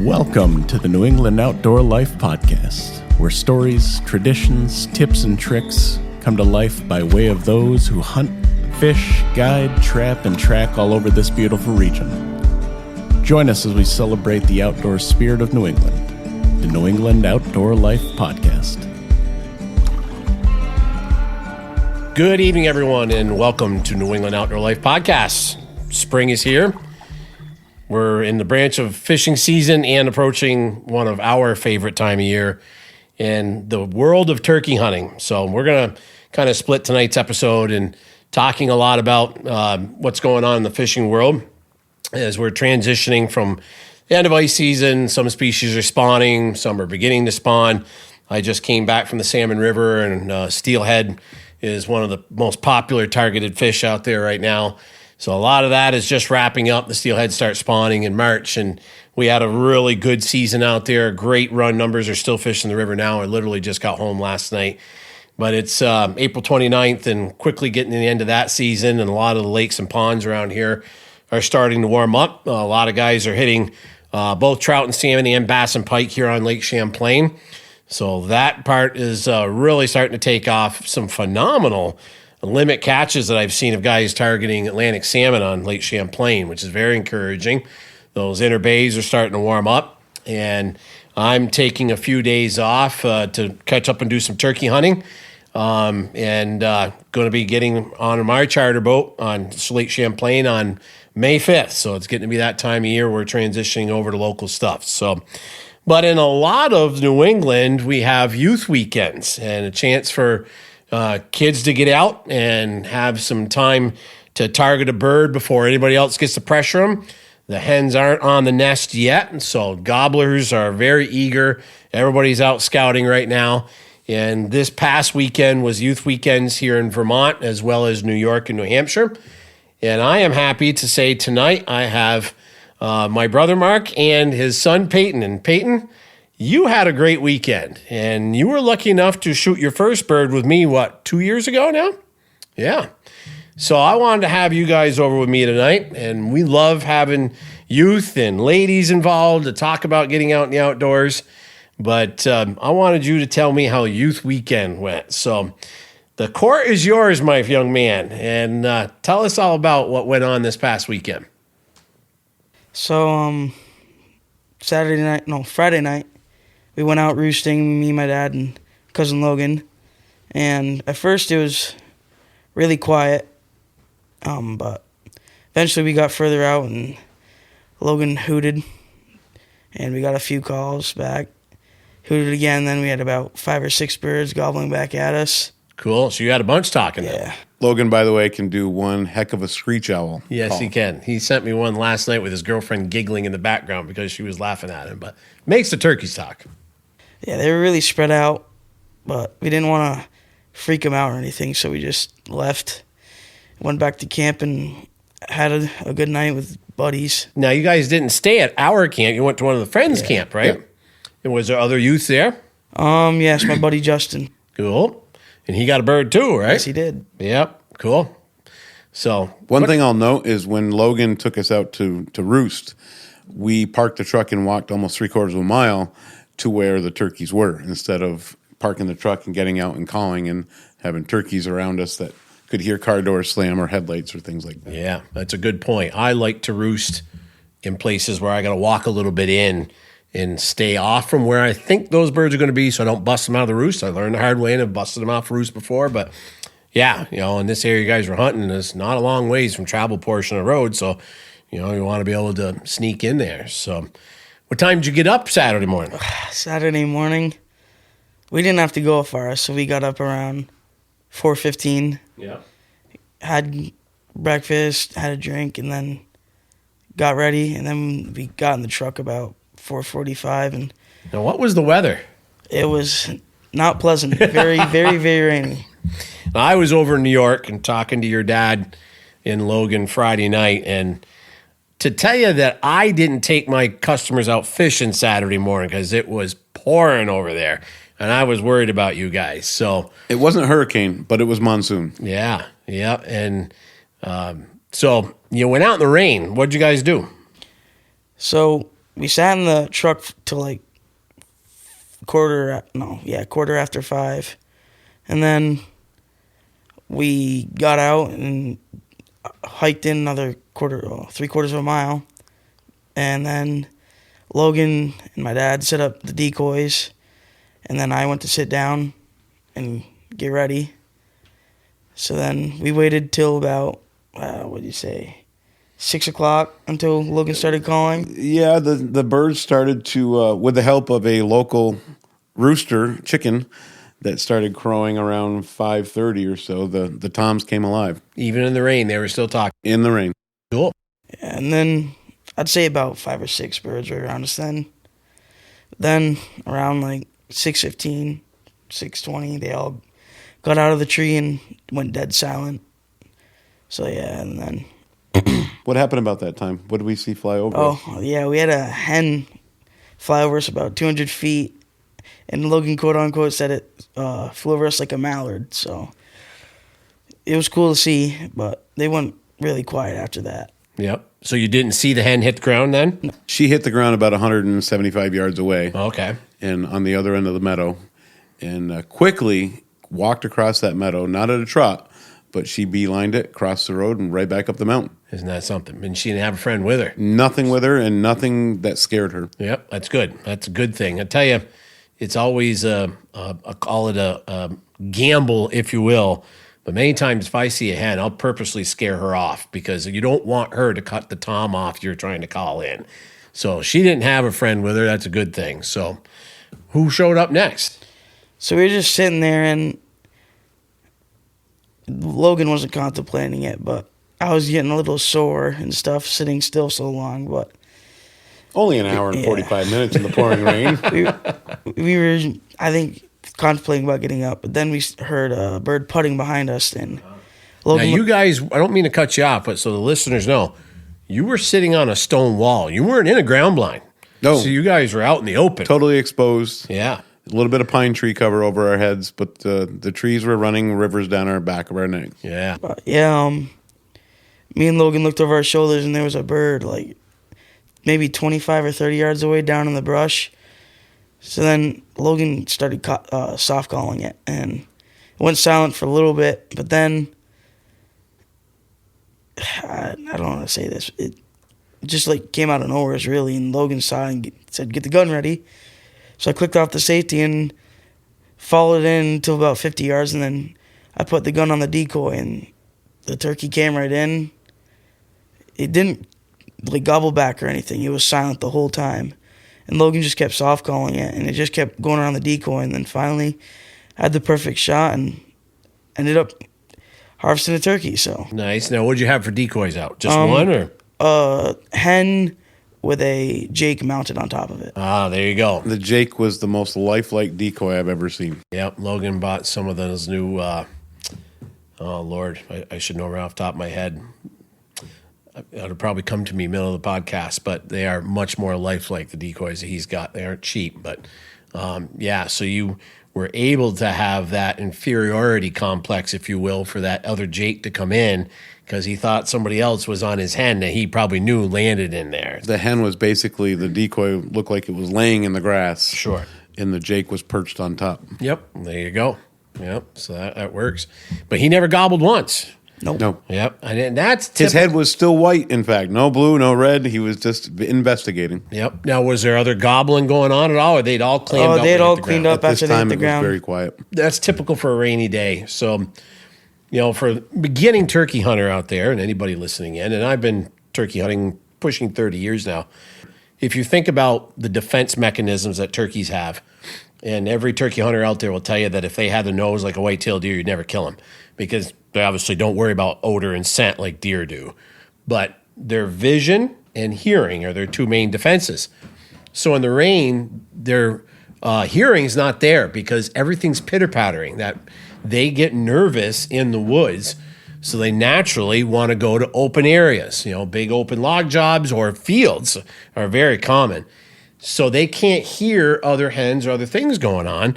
Welcome to the New England Outdoor Life Podcast, where stories, traditions, tips, and tricks come to life by way of those who hunt, fish, guide, trap, and track all over this beautiful region. Join us as we celebrate the outdoor spirit of New England, the New England Outdoor Life Podcast. Good evening, everyone, and welcome to New England Outdoor Life Podcast. Spring is here. We're in the branch of fishing season and approaching one of our favorite time of year in the world of turkey hunting. So we're going to kind of split tonight's episode and talking a lot about what's going on in the fishing world as we're transitioning from the end of ice season. Some species are spawning, some are beginning to spawn. I just came back from the Salmon River, and steelhead is one of the most popular targeted fish out there right now. So a lot of that is just wrapping up. The steelhead start spawning in March, and we had a really good season out there. Great run numbers. Are still fishing the river now. I literally just got home last night. But it's April 29th and quickly getting to the end of that season, and a lot of the lakes and ponds around here are starting to warm up. A lot of guys are hitting both trout and salmon and bass and pike here on Lake Champlain. So that part is really starting to take off. Some phenomenal limit catches that I've seen of guys targeting Atlantic salmon on Lake Champlain, which is very encouraging. Those inner bays are starting to warm up, and I'm taking a few days off to catch up and do some turkey hunting, and going to be getting on my charter boat on Lake Champlain on May 5th. So it's getting to be that time of year we're transitioning over to local stuff. So, but in a lot of New England, we have youth weekends and a chance for kids to get out and have some time to target a bird before anybody else gets to pressure them. The hens aren't on the nest yet, and so gobblers are very eager. Everybody's out scouting right now. And this past weekend was youth weekends here in Vermont, as well as New York and New Hampshire. And I am happy to say tonight I have my brother Mark and his son Peyton. And Peyton, you had a great weekend, and you were lucky enough to shoot your first bird with me, 2 years ago now? Yeah. So I wanted to have you guys over with me tonight, and we love having youth and ladies involved to talk about getting out in the outdoors. But I wanted you to tell me how youth weekend went. So the court is yours, my young man, and tell us all about what went on this past weekend. So Friday night, we went out roosting, me, my dad, and cousin Logan. And at first it was really quiet, but eventually we got further out, and Logan hooted, and we got a few calls back. Hooted again, then we had about 5 or 6 birds gobbling back at us. Cool. So you had a bunch talking then. Yeah. Logan, by the way, can do one heck of a screech owl. Yes, call. he can. He sent me one last night with his girlfriend giggling in the background because she was laughing at him, but makes the turkeys talk. Yeah, they were really spread out, but we didn't want to freak them out or anything, so we just left, went back to camp, and had a good night with buddies. Now, you guys didn't stay at our camp. You went to one of the friends' camp, right? Yeah. And was there other youth there? Yes, my buddy Justin. Cool. And he got a bird too, right? Yes, he did. Yep. Cool. So One thing I'll note is when Logan took us out to roost, we parked the truck and walked almost 3/4 of a mile to where the turkeys were, instead of parking the truck and getting out and calling and having turkeys around us that could hear car doors slam or headlights or things like that. yeah, that's a good point. I like to roost in places where I got to walk a little bit in and stay off from where I think those birds are going to be so I don't bust them out of the roost. I learned the hard way and have busted them out for roost before, but yeah, in this area you guys were hunting, it's not a long ways from travel portion of the road, so, you want to be able to sneak in there. So what time did you get up Saturday morning? Saturday morning, we didn't have to go far, so we got up around 4:15. Yeah. Had breakfast, had a drink, and then got ready, and then we got in the truck about 4:45, and Now, what was the weather? it was not pleasant. Very, very, very rainy. Now, I was over in New York and talking to your dad in Logan Friday night, and to tell you that I didn't take my customers out fishing Saturday morning because it was pouring over there, and I was worried about you guys. So It wasn't a hurricane, but it was monsoon. yeah, and so you went out in the rain. What'd you guys do? So we sat in the truck till like quarter after 5, and then we got out and hiked in another 3/4 of a mile, and then Logan and my dad set up the decoys, and then I went to sit down and get ready. So then we waited till about 6 o'clock until Logan started calling. Yeah, the birds started to, with the help of a local rooster chicken that started crowing around 5:30 or so, the toms came alive. Even in the rain, they were still talking. In the rain. Cool. And then I'd say about 5 or 6 birds right around us then. Then around like 6:15, 6:20, they all got out of the tree and went dead silent. So yeah, and then... What happened about that time? What did we see fly over? Oh, yeah, we had a hen fly over us about 200 feet, and Logan, quote-unquote, said it flew over us like a mallard. So it was cool to see, but they went really quiet after that. Yep. So you didn't see the hen hit the ground then? No. She hit the ground about 175 yards away. Okay. And on the other end of the meadow, and quickly walked across that meadow, not at a trot, but she beelined it, crossed the road, and right back up the mountain. Isn't that something? And she didn't have a friend with her. Nothing with her, and nothing that scared her. Yep, that's good. That's a good thing. I tell you, it's always call it a gamble, if you will. But many times, if I see a hen, I'll purposely scare her off because you don't want her to cut the tom off you're trying to call in. So she didn't have a friend with her. That's a good thing. So who showed up next? So we were just sitting there, and Logan wasn't contemplating it, but I was getting a little sore and stuff, sitting still so long. But only an hour and 45 minutes in the pouring rain. We were, I think, contemplating about getting up, but then we heard a bird putting behind us. And Logan, now you guys, I don't mean to cut you off, but so the listeners know, you were sitting on a stone wall. You weren't in a ground blind. No. So you guys were out in the open. Totally exposed. Yeah. A little bit of pine tree cover over our heads, but the trees were running rivers down our back of our neck. Yeah. But yeah, me and Logan looked over our shoulders, and there was a bird like maybe 25 or 30 yards away down in the brush. So then Logan started soft calling it, and it went silent for a little bit, but then I don't know how to say this. It just like came out of nowhere, really, and Logan saw and said, "Get the gun ready." So I clicked off the safety and followed in until about 50 yards, and then I put the gun on the decoy, and the turkey came right in. It didn't like gobble back or anything. It was silent the whole time. And Logan just kept soft calling it, and it just kept going around the decoy, and then finally had the perfect shot and ended up harvesting a turkey. So nice. Now, what'd you have for decoys out? Just one, or hen with a Jake mounted on top of it. Ah, there you go. The Jake was the most lifelike decoy I've ever seen. Yep, Logan bought some of those new. Oh Lord, I should know right off the top of my head. It'll probably come to me middle of the podcast, but they are much more lifelike, the decoys that he's got. They aren't cheap, but yeah. So you were able to have that inferiority complex, if you will, for that other Jake to come in because he thought somebody else was on his hen that he probably knew landed in there. The hen was basically, the decoy looked like it was laying in the grass. Sure. And the Jake was perched on top. Yep, there you go. Yep, so that works. But he never gobbled once. Nope. No. Yep, and that's his head was still white. In fact, no blue, no red. He was just investigating. Yep. Now, was there other gobbling going on at all, or they'd all cleaned up? Oh, they'd all cleaned up after they hit the ground. It was very quiet. That's typical for a rainy day. So, you know, for a beginning turkey hunter out there, and anybody listening in, and I've been turkey hunting pushing 30 years now. If you think about the defense mechanisms that turkeys have, and every turkey hunter out there will tell you that if they had the nose like a white-tailed deer, you'd never kill them because they obviously don't worry about odor and scent like deer do. But their vision and hearing are their two main defenses. So in the rain, their hearing's not there because everything's pitter-pattering. That they get nervous in the woods, so they naturally want to go to open areas. You know, big open log jobs or fields are very common. So they can't hear other hens or other things going on.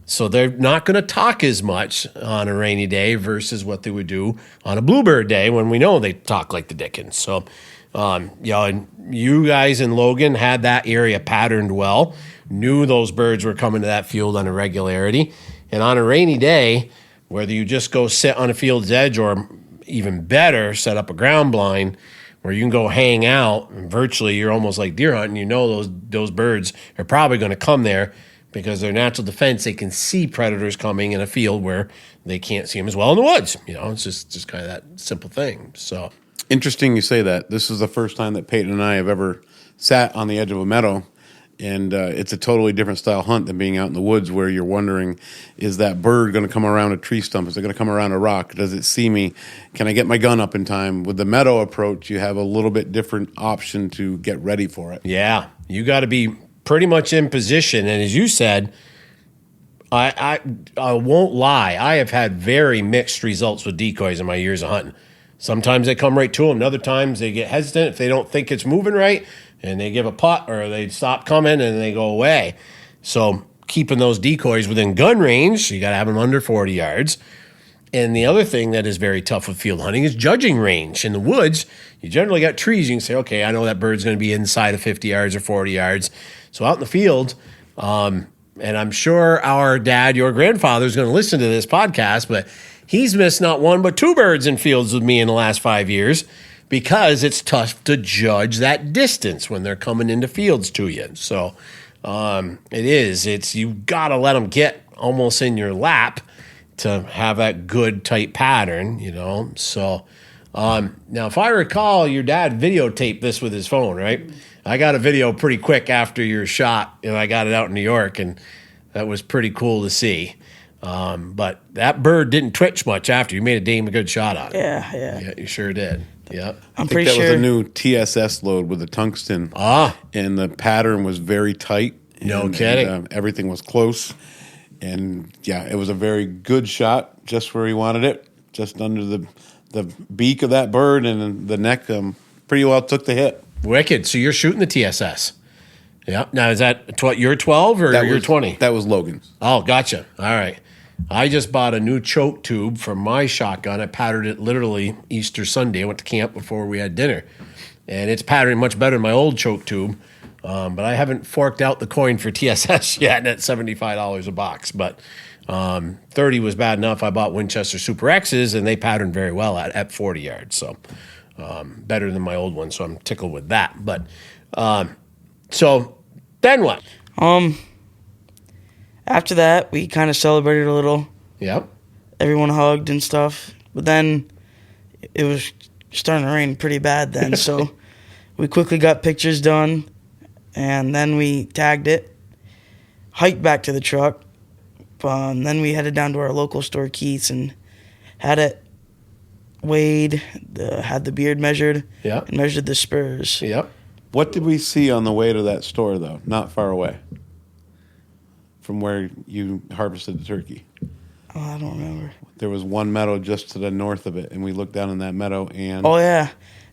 So they're not going to talk as much on a rainy day versus what they would do on a bluebird day when we know they talk like the dickens. So And you guys in Logan had that area patterned well, knew those birds were coming to that field on a regularity. And on a rainy day, whether you just go sit on a field's edge or even better, set up a ground blind where you can go hang out and virtually you're almost like deer hunting, you know those birds are probably going to come there because their natural defense, they can see predators coming in a field where they can't see them as well in the woods. It's just kind of that simple thing. So Interesting you say that. This is the first time that Peyton and I have ever sat on the edge of a meadow, and it's a totally different style hunt than being out in the woods where you're wondering, is that bird going to come around a tree stump? Is it going to come around a rock? Does it see me? Can I get my gun up in time? With the meadow approach, you have a little bit different option to get ready for it. yeah, you got to be pretty much in position. And as you said, I won't lie, I have had very mixed results with decoys in my years of hunting. Sometimes they come right to them. Other times they get hesitant if they don't think it's moving right, and they give a putt or they stop coming and they go away. So keeping those decoys within gun range, you got to have them under 40 yards. And the other thing that is very tough with field hunting is judging range. In the woods, you generally got trees. You can say, okay, I know that bird's going to be inside of 50 yards or 40 yards. So out in the field, and I'm sure our dad, your grandfather, is going to listen to this podcast, but he's missed not one but two birds in fields with me in the last 5 years because it's tough to judge that distance when they're coming into fields to you. So you got to let them get almost in your lap to have that good tight pattern, So now if I recall, your dad videotaped this with his phone, right? I got a video pretty quick after your shot, and I got it out in New York, and that was pretty cool to see. But that bird didn't twitch much after. You made a damn good shot on it. Yeah, you sure did. Yeah. I'm I think pretty that sure. was a new TSS load with the tungsten. And the pattern was very tight. No kidding. And, everything was close. And, yeah, it was a very good shot just where he wanted it, just under the beak of that bird, and the neck pretty well took the hit. Wicked. So you're shooting the TSS. Yeah. Now, is that you're 12 or you're 20? That was Logan's. Oh, gotcha. All right. I just bought a new choke tube for my shotgun. I patterned it literally Easter Sunday. I went to camp before we had dinner. And it's patterning much better than my old choke tube. But I haven't forked out the coin for TSS yet, and it's $75 a box. But 30 was bad enough. I bought Winchester Super X's, and they patterned very well at 40 yards. So better than my old one, so I'm tickled with that. But so then what? After that, we kind of celebrated a little. Yep. Everyone hugged and stuff. But then it was starting to rain pretty bad then, so we quickly got pictures done, and then we tagged it, hiked back to the truck, and then we headed down to our local store, Keith's, and had it weighed, had the beard measured, and measured the spurs. Yep. What did we see on the way to that store, though? Not far away from where you harvested the turkey. Oh, I don't remember. There was one meadow just to the north of it, and we looked down in that meadow, and Oh, yeah.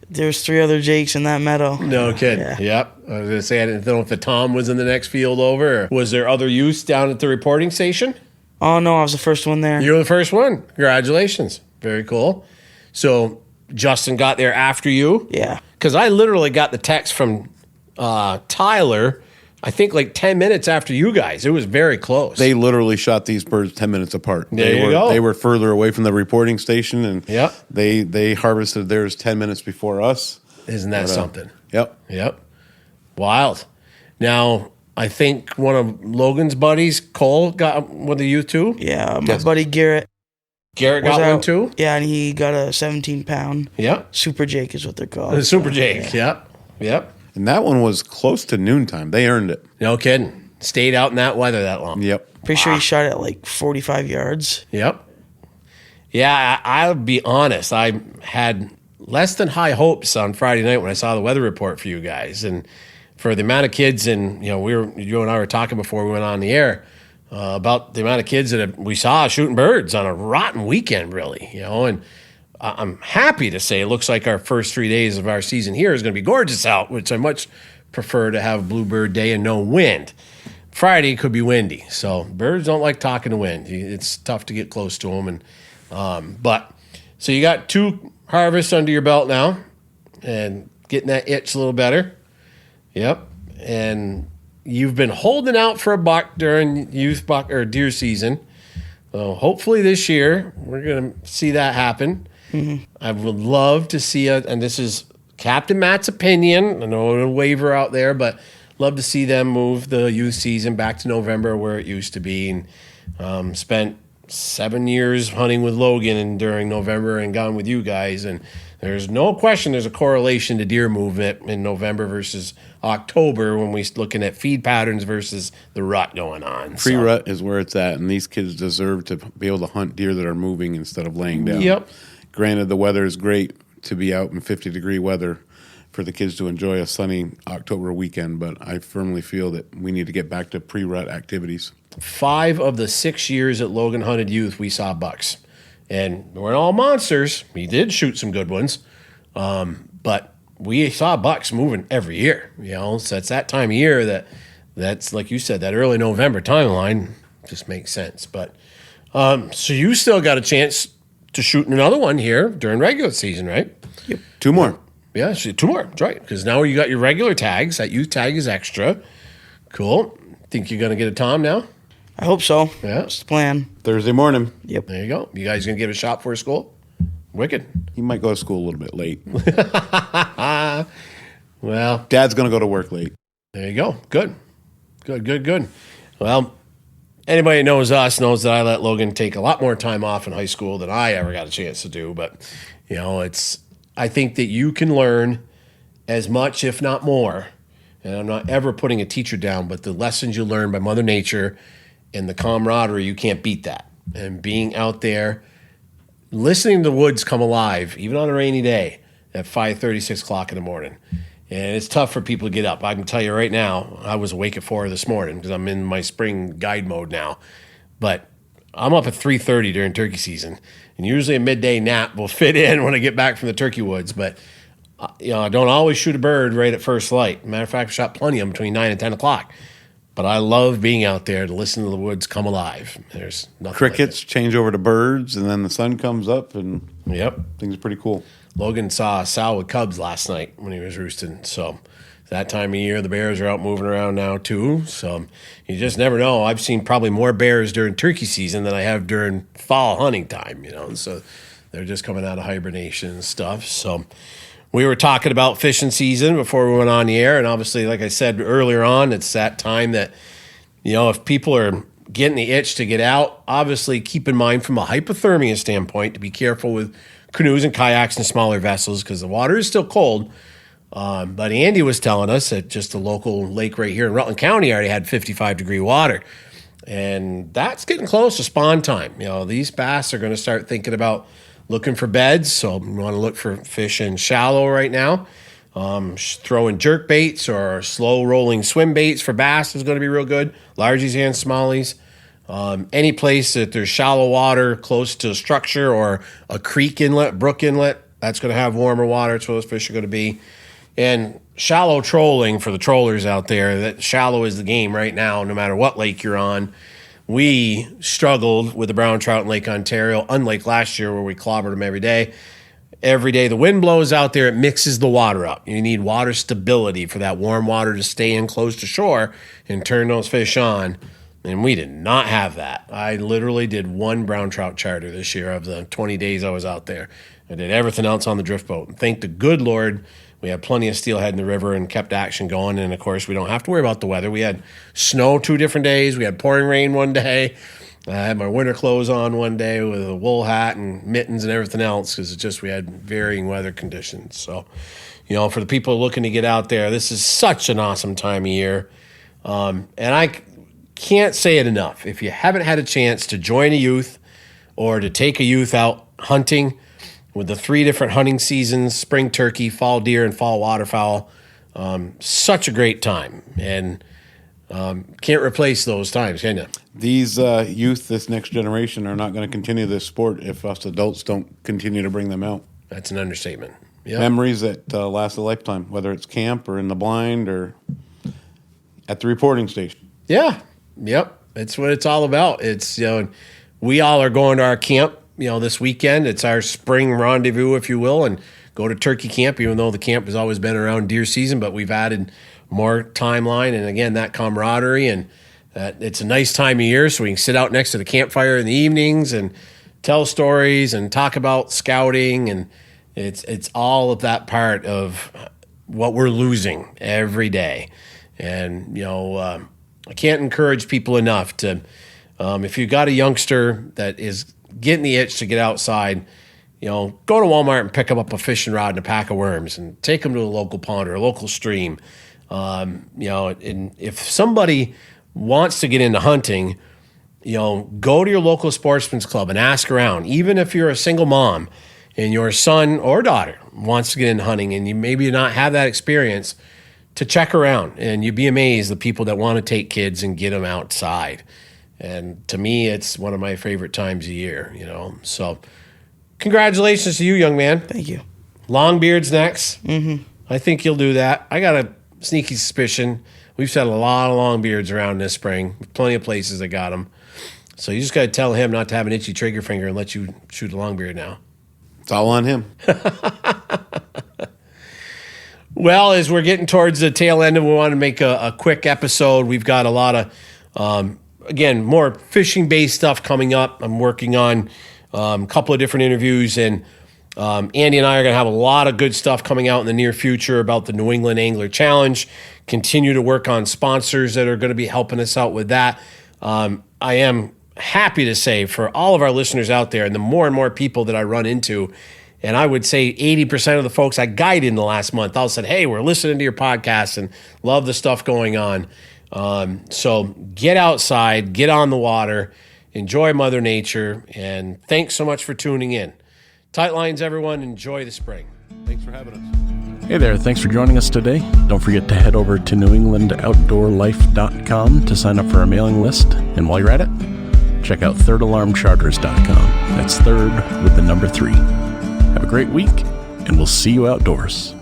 There's 3 other Jakes in that meadow. No kidding. Yeah. Yep. I was going to say, I didn't know if the Tom was in the next field over, or was there other use down at the reporting station? Oh, no, I was the first one there. You were the first one. Congratulations. Very cool. So Justin got there after you? Yeah. Because I literally got the text from Tyler, I think like 10 minutes after you guys. It was very close. they literally shot these birds 10 minutes apart. There you go. They were further away from the reporting station, and Yep. they harvested theirs 10 minutes before us. Isn't that something? Yep. Yep. Wild. Now, I think one of Logan's buddies, Cole, got one of you too? Yeah, my buddy Garrett. Garrett was got out. one too? Yeah, and he got a 17-pound. Yep. Super Jake is what they're called. The Super Jake. Yep. Yep. And that one was close to noontime. They earned it. No kidding. Stayed out in that weather that long. Yep. Pretty sure he shot at like 45 yards. Yep. Yeah, I'll be honest. I had less than high hopes on Friday night when I saw the weather report for you guys. And for the amount of kids, and you and I were talking before we went on the air about the amount of kids that we saw shooting birds on a rotten weekend, really. And I'm happy to say it looks like our first 3 days of our season here is going to be gorgeous out, which I much prefer to have Bluebird Day and no wind. Friday could be windy, so birds don't like talking to wind. It's tough to get close to them. And so you got 2 harvests under your belt now, and getting that itch a little better. Yep. And you've been holding out for a buck during youth buck or deer season. So hopefully this year we're going to see that happen. Mm-hmm. I would love to see it, and this is Captain Matt's opinion. I know it'll waver out there, but love to see them move the youth season back to November where it used to be. And spent 7 years hunting with Logan and during November and gone with you guys, and there's no question there's a correlation to deer movement in November versus October when we're looking at feed patterns versus the rut going on. Pre-rut is where it's at, and these kids deserve to be able to hunt deer that are moving instead of laying down. Yep. Granted, the weather is great to be out in 50-degree weather for the kids to enjoy a sunny October weekend, but I firmly feel that we need to get back to pre-rut activities. 5 of the 6 years at Logan hunted youth, we saw bucks. And we weren't all monsters. We did shoot some good ones. But we saw bucks moving every year. So it's that time of year that's like you said, that early November timeline just makes sense. But so you still got a chance to shoot another one here during regular season, right? Yep. 2 more. Yeah, 2 more. That's right. Because now you got your regular tags. That youth tag is extra. Cool. Think you're going to get a Tom now? I hope so. Yeah. That's the plan. Thursday morning. Yep. There you go. You guys going to give it a shot for school? Wicked. He might go to school a little bit late. Well, Dad's going to go to work late. there you go. Good. Well, anybody that knows us knows that I let Logan take a lot more time off in high school than I ever got a chance to do. But, I think that you can learn as much, if not more. And I'm not ever putting a teacher down, but the lessons you learn by Mother Nature and the camaraderie, you can't beat that. And being out there, listening to the woods come alive, even on a rainy day, at 5:30, 6 o'clock in the morning. And it's tough for people to get up. I can tell you right now, I was awake at 4 this morning because I'm in my spring guide mode now. But I'm up at 3:30 during turkey season. And usually a midday nap will fit in when I get back from the turkey woods. But I don't always shoot a bird right at first light. Matter of fact, I shot plenty of them between 9 and 10 o'clock. But I love being out there to listen to the woods come alive. There's nothing Crickets like change over to birds, and then the sun comes up, and Yep. things are pretty cool. Logan saw a sow with cubs last night when he was roosting. So that time of year, the bears are out moving around now too. So you just never know. I've seen probably more bears during turkey season than I have during fall hunting time, So they're just coming out of hibernation and stuff. So we were talking about fishing season before we went on the air, and obviously, like I said earlier on, it's that time that, if people are getting the itch to get out, obviously keep in mind from a hypothermia standpoint to be careful with canoes and kayaks and smaller vessels because the water is still cold. But Andy was telling us that just the local lake right here in Rutland County already had 55-degree water, and that's getting close to spawn time. These bass are going to start thinking about looking for beds, so we want to look for fish in shallow right now. Throwing jerk baits or slow rolling swim baits for bass is going to be real good. Largies and smallies. Any place that there's shallow water close to a structure or a creek inlet, brook inlet, that's going to have warmer water. That's where those fish are going to be. And shallow trolling for the trollers out there. That shallow is the game right now, no matter what lake you're on. We struggled with the brown trout in Lake Ontario, unlike last year where we clobbered them every day. Every day the wind blows out there, it mixes the water up. You need water stability for that warm water to stay in close to shore and turn those fish on. And we did not have that. I literally did 1 brown trout charter this year of the 20 days I was out there. I did everything else on the drift boat. And thank the good Lord, we had plenty of steelhead in the river and kept action going. And, of course, we don't have to worry about the weather. We had snow 2 different days. We had pouring rain one day. I had my winter clothes on one day with a wool hat and mittens and everything else because we had varying weather conditions. So, for the people looking to get out there, this is such an awesome time of year. And I can't say it enough. If you haven't had a chance to join a youth or to take a youth out hunting with the 3 different hunting seasons, spring turkey, fall deer, and fall waterfowl, such a great time. And can't replace those times, can you? These youth, this next generation, are not going to continue this sport if us adults don't continue to bring them out. That's an understatement. Yep. Memories that last a lifetime, whether it's camp or in the blind or at the reporting station. Yeah. Yep. It's what it's all about. It's, we all are going to our camp, this weekend. It's our spring rendezvous, if you will. And go to turkey camp, even though the camp has always been around deer season, but we've added more timeline. And again, that camaraderie, and it's a nice time of year, so we can sit out next to the campfire in the evenings and tell stories and talk about scouting. And it's all of that part of what we're losing every day. And, I can't encourage people enough to, if you got a youngster that is getting the itch to get outside, go to Walmart and pick up a fishing rod and a pack of worms and take them to a local pond or a local stream. And if somebody wants to get into hunting, go to your local sportsman's club and ask around. Even if you're a single mom and your son or daughter wants to get into hunting and you maybe not have that experience, to check around, and you'd be amazed the people that want to take kids and get them outside. And to me, it's one of my favorite times of year, So congratulations to you, young man. Thank you. Long beard's next. Mm-hmm. I think you'll do that. I got a sneaky suspicion. We've set a lot of long beards around this spring. Plenty of places that got them. So you just got to tell him not to have an itchy trigger finger and let you shoot a long beard now. It's all on him. Well, as we're getting towards the tail end, and we want to make a quick episode, we've got a lot of, again, more fishing-based stuff coming up. I'm working on a couple of different interviews, and Andy and I are going to have a lot of good stuff coming out in the near future about the New England Angler Challenge. Continue to work on sponsors that are going to be helping us out with that. I am happy to say for all of our listeners out there, and the more and more people that I run into, and I would say 80% of the folks I guided in the last month all said, hey, we're listening to your podcast and love the stuff going on. So get outside, get on the water, enjoy Mother Nature, and thanks so much for tuning in. Tight lines, everyone. Enjoy the spring. Thanks for having us. Hey there, thanks for joining us today. Don't forget to head over to newenglandoutdoorlife.com to sign up for our mailing list. And while you're at it, check out thirdalarmcharters.com. That's third with the number 3. Have a great week, and we'll see you outdoors.